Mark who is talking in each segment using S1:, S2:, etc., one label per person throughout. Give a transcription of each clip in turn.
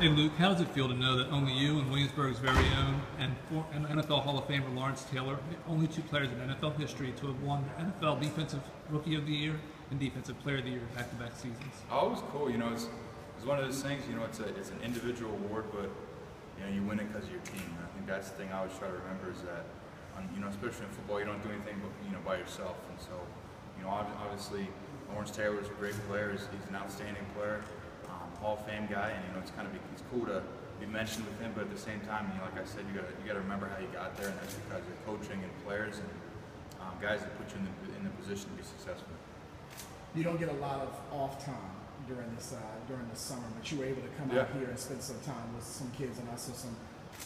S1: Hey Luke, how does it feel to know that only you and Williamsburg's very own and NFL Hall of Famer Lawrence Taylor are the only two players in NFL history to have won NFL Defensive Rookie of the Year and Defensive Player of the Year back-to-back seasons?
S2: Oh, it was cool. You know, it's one of those things. You know, it's an individual award, but you know, you win it because of your team. And I think that's the thing I always try to remember is that, you know, especially in football, you don't do anything but by yourself. And so, you know, obviously, Lawrence Taylor is a great player. He's an outstanding player. Hall of Fame guy, and you know it's cool to be mentioned with him, but at the same time, you know, like I said, you got to remember how you got there, and that's because of coaching and players and guys that put you in the position to be successful.
S3: You don't get a lot of off time during the summer, but you were able to come out here and spend some time with some kids and also some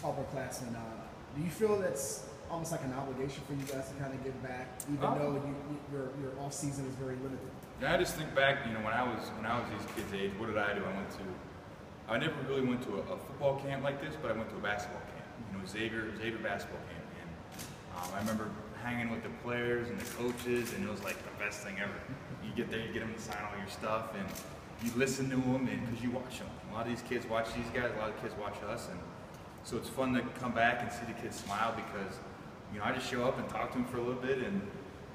S3: upperclassmen. Do you feel that's almost like an obligation for you guys to kind of give back, even though your off season is very limited?
S2: Yeah, I just think back, you know, when I was these kids' age, what did I do? I never really went to a football camp like this, but I went to a basketball camp. You know, Xavier basketball camp, and I remember hanging with the players and the coaches, and it was like the best thing ever. You get there, you get them to sign all your stuff, and you listen to them, and because you watch them. A lot of these kids watch these guys, a lot of kids watch us, and so it's fun to come back and see the kids smile because, you know, I just show up and talk to them for a little bit, and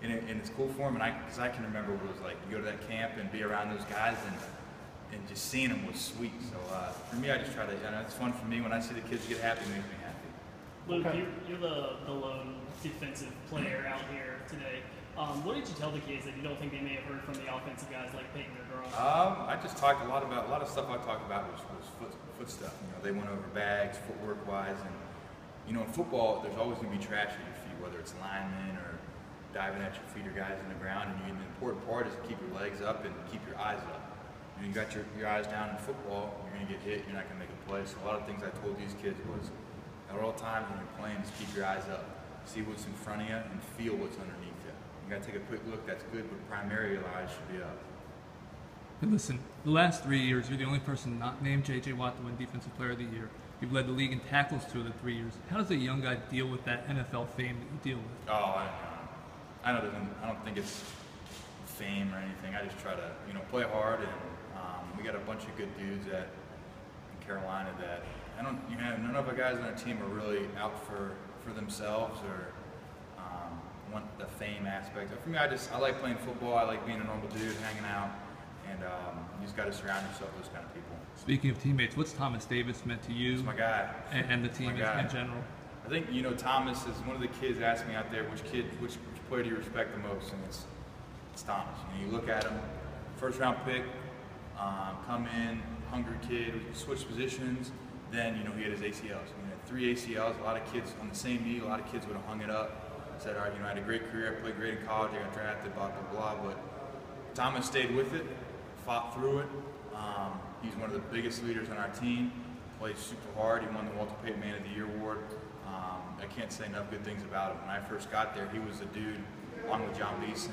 S2: it's cool for them, because I can remember what it was like to go to that camp and be around those guys, and just seeing them was sweet. So for me, I just try to, you know, it's fun for me when I see the kids get happy, it makes me happy.
S4: Luke, you're the lone defensive player out here today. What did you tell the kids that you don't think they may have heard from the offensive guys like Peyton or Gronk?
S2: I just talked a lot of stuff I talked about was foot stuff. You know, they went over bags, footwork wise, and you know, in football, there's always going to be trash at your feet, whether it's linemen or diving at your feet or guys in the ground, and the important part is to keep your legs up and keep your eyes up. You got your eyes down in football, you're going to get hit, you're not going to make a play. So a lot of things I told these kids was, at all times when you're playing, just keep your eyes up. See what's in front of you and feel what's underneath you. You got to take a quick look, that's good, but primarily your eyes should be up.
S1: Hey, listen, the last 3 years, you're the only person not named J.J. Watt to win Defensive Player of the Year. You've led the league in tackles 2 of the 3 years. How does a young guy deal with that NFL fame that you deal with?
S2: Oh, I don't think it's fame or anything. I just try to, you know, play hard, and we got a bunch of good dudes in Carolina that none of the guys on our team are really out for themselves or want the fame aspect. For me, I like playing football. I like being a normal dude, hanging out, and you just got to surround yourself with those kind of people.
S1: Speaking of teammates, what's Thomas Davis meant to you?
S2: He's my guy.
S1: And the team in general?
S2: I think, you know, Thomas is one of the kids asked me out there which player do you respect the most, and it's Thomas. You know, you look at him, first round pick, come in, hungry kid, switch positions, then, you know, he had his ACLs. He had 3 ACLs, a lot of kids on the same knee, a lot of kids would have hung it up, said, all right, you know, I had a great career, I played great in college, I got drafted, blah, blah, blah, but Thomas stayed with it, fought through it. He's one of the biggest leaders on our team, played super hard, he won the Walter Payton Man of the Year award. I can't say enough good things about him. When I first got there, he was the dude, along with John Beeson,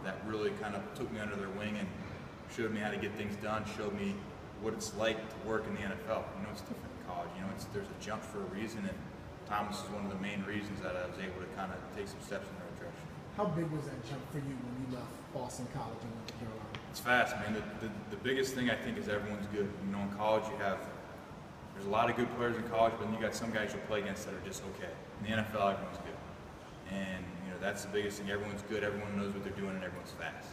S2: that really kind of took me under their wing and showed me how to get things done, showed me what it's like to work in the NFL. You know, it's different in college. You know, there's a jump for a reason, and Thomas is one of the main reasons that I was able to kind of take some steps in the right direction.
S3: How big was that jump for you when you left Boston College and went to Carolina?
S2: It's fast, man. The biggest thing I think is everyone's good. You know, in college there's a lot of good players in college, but then you got some guys you'll play against that are just okay. In the NFL, everyone's good. And, you know, that's the biggest thing. Everyone's good, everyone knows what they're doing, and everyone's fast.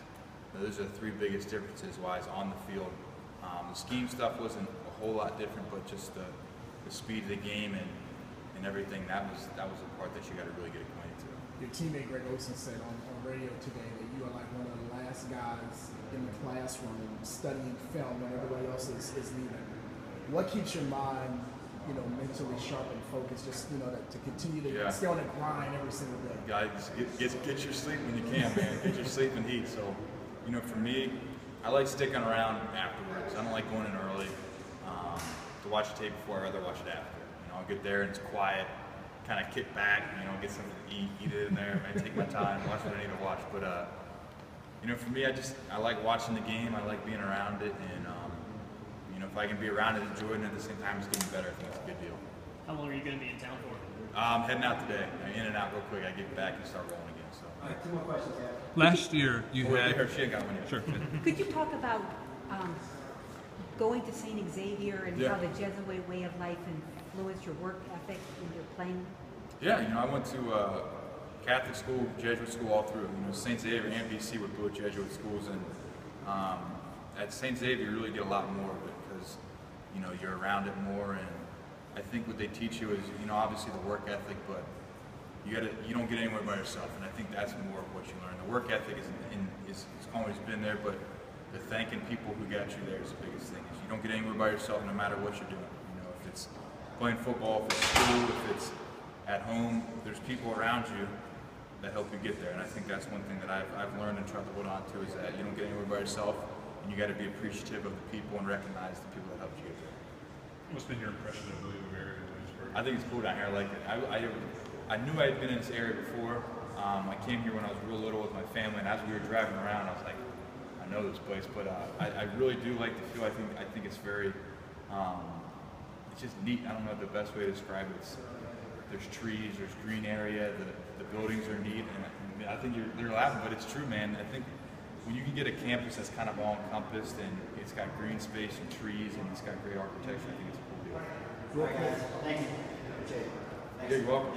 S2: So those are the 3 biggest differences wise on the field. The scheme stuff wasn't a whole lot different, but just the speed of the game and everything, that was the part that you got to really get acquainted to.
S3: Your teammate Greg Olsen said on radio today that you are like one of the last guys in the classroom studying film when everybody else is leaving. What keeps your mind, you know, mentally sharp and focused, just, you know, to continue to stay on the grind every single day?
S2: Guys, get your sleep when you can, man. Get your sleep and eat. So, you know, for me, I like sticking around afterwards. I don't like going in early to watch the tape before. I'd rather watch it after. You know, I'll get there and it's quiet, kind of kick back, you know, get something to eat it in there, maybe take my time, watch what I need to watch. But, you know, for me, I like watching the game. I like being around it, and you know, if I can be around it, enjoy it, and at the same time it's getting better, I think it's a good deal.
S4: How long are you going to be in town for?
S2: I'm heading out today. I'm in and out real quick. I get back and start rolling again. So.
S5: All right, 2 more questions,
S1: Last year, you had...
S2: She got one yet.
S1: Sure.
S5: Could you talk about going to St. Xavier and
S2: Yeah.
S5: how the Jesuit way of life influenced your work ethic when you're playing?
S2: Yeah, you know, I went to Catholic school, Jesuit school all through. You know, St. Xavier and BC were both Jesuit schools, and at St. Xavier you really get a lot more of it because, you know, you're around it more, and I think what they teach you is, you know, obviously the work ethic, but you don't get anywhere by yourself, and I think that's more of what you learn. The work ethic is always been there, but the thanking people who got you there is the biggest thing. Is you don't get anywhere by yourself no matter what you're doing. You know, if it's playing football, if it's school, if it's at home, there's people around you that help you get there, and I think that's one thing that I've learned and tried to hold on to is that you don't get anywhere by yourself, and you got to be appreciative of the people and recognize the people that helped you get there.
S6: What's been your impression of the area of Williamsburg?
S2: I think it's cool down here. I like it. I knew I had been in this area before. I came here when I was real little with my family, and as we were driving around, I was like, I know this place, but I really do like the feel. I think it's very, it's just neat. I don't know the best way to describe it. There's trees, there's green area, the buildings are neat, and I think you're laughing, but it's true, man. I think when you can get a campus that's kind of all encompassed and it's got green space and trees and it's got great architecture, I think it's a cool deal.
S7: Thank you.
S2: You're welcome.